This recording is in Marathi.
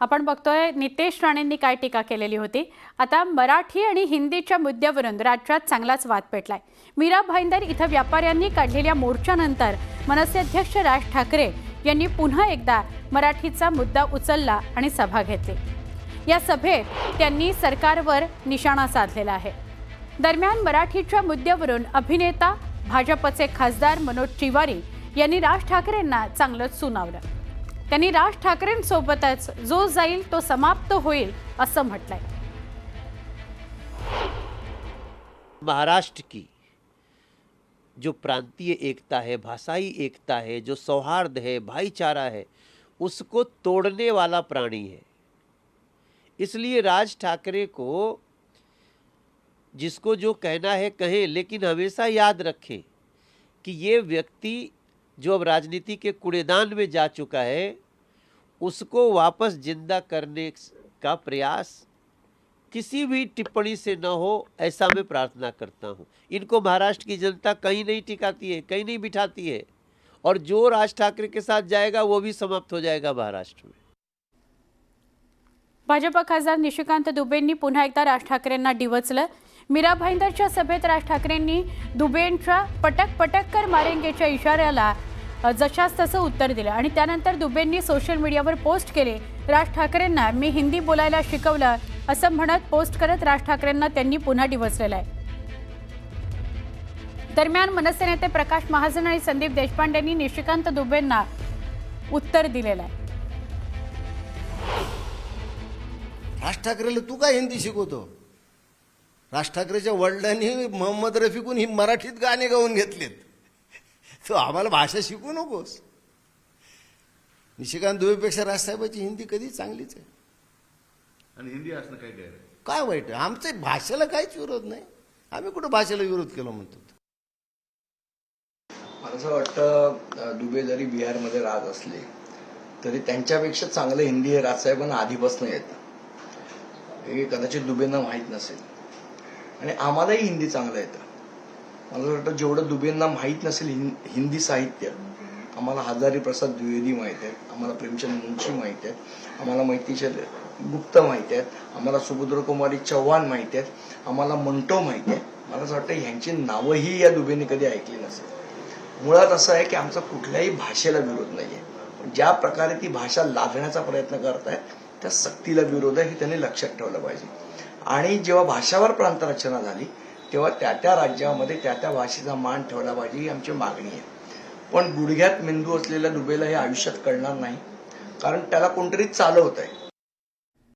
आपण बघतोय नितेश राणेंनी काय टीका केलेली होती। आता मराठी आणि हिंदीच्या मुद्द्यावरून राज्यात चांगलाच वाद पेटलाय। मीरा भाईंदर इथं व्यापाऱ्यांनी काढलेल्या मोर्चानंतर मनसे अध्यक्ष राज ठाकरे यांनी पुन्हा एकदा मराठीचा मुद्दा उचलला आणि सभा घेतली। या सभेत त्यांनी सरकारवर निशाणा साधलेला आहे। दरम्यान मराठीच्या मुद्द्यावरून अभिनेता भाजपचे खासदार मनोज तिवारी यांनी राज ठाकरेंना चांगलंच सुनावलं। त्यांनी राज ठाकरेंसोबतच जो जाईल तो समाप्त होईल असं म्हटलंय। महाराष्ट्र की जो प्रांतीय एकता है, भाषाई एकता है, जो सौहार्द है, भाईचारा है, उसको तोड़ने वाला प्राणी है। इसलिए राज ठाकरे को जिसको जो कहना है कहें, लेकिन हमेशा याद रखें कि ये व्यक्ति जो अब राजनीति के कूड़ेदान में जा चुका है, उसको वापस जिंदा करने का प्रयास किसी भी टिप्पणी से न हो, ऐसा मैं प्रार्थना करता हूँ। इनको महाराष्ट्र की जनता कहीं नहीं टिकाती है, कहीं नहीं बिठाती है, और जो राज ठाकरे के साथ जाएगा वो भी समाप्त हो जाएगा महाराष्ट्र में। भाजपा खासदार निशिकांत दुबेंनी पुन्हा एकदा राज ठाकरेंना डिवचलं। मीरा भाईंदरच्या सभेत राज ठाकरेंनी दुबेंच्या पटक पटक कर मारेंगेच्या इशाऱ्याला जशास तसं उत्तर दिलं आणि त्यानंतर दुबेंनी सोशल मीडियावर पोस्ट केले, राज ठाकरेंना मी हिंदी बोलायला शिकवलं असं म्हणत पोस्ट करत राज ठाकरेंना त्यांनी पुन्हा डिवचलेलं आहे। दरम्यान मनसे नेते प्रकाश महाजन आणि संदीप देशपांडेंनी निशिकांत दुबेंना उत्तर दिलेलं आहे। राज ठाकरेला तू काय हिंदी शिकवतो? राज ठाकरेच्या वडिलांनी मोहम्मद रफीकून ही मराठीत गाणे गाऊन घेतलेत, तो आम्हाला भाषा शिकू नकोस। निशिकांत दुबेपेक्षा राजसाहेबांची हिंदी कधी चांगलीच आहे, आणि हिंदी असणं काय वाईट आहे? आमच्या भाषेला काहीच विरोध नाही, आम्ही कुठं भाषेला विरोध केला म्हणतो। मला असं वाटतं दुबे जरी बिहारमध्ये राहत असले तरी त्यांच्यापेक्षा चांगलं हिंदी हे राजसाहेबांना आधीपासून येतं, हे कदाचित दुबेंना माहीत नसेल, आणि आम्हालाही हिंदी चांगलं येतं। मला असं वाटतं जेवढं दुबेंना माहीत नसेल हिंदी साहित्य, आम्हाला हजारी प्रसाद द्विवेदी माहीत आहेत, आम्हाला प्रेमचंद मुंशी माहीत आहेत, आम्हाला मैत्रीचंद गुप्त माहीत आहेत, आम्हाला सुभद्रकुमारी चव्हाण माहीत आहेत, आम्हाला मंटो माहीत आहे। मला असं वाटतं ह्यांची नावंही या दुबेंनी कधी ऐकली नसेल। मुळात असं आहे की आमचा कुठल्याही भाषेला विरोध नाहीये, पण ज्या प्रकारे ती भाषा लादण्याचा प्रयत्न करतायत त्या सक्तीला विरोध आहे, हे त्यांनी लक्षात ठेवलं पाहिजे। आणि जेव्हा भाषावर प्रांतरचना झाली तेव्हा त्या त्या राज्यामध्ये त्या त्या भाषेचा मान ठेवला पाहिजे, ही आमची मागणी आहे। पण गुडघ्यात मेंदू असलेल्या दुबेला हे आयुष्यात कळणार नाही, कारण त्याला कोणतरी चालवत आहे।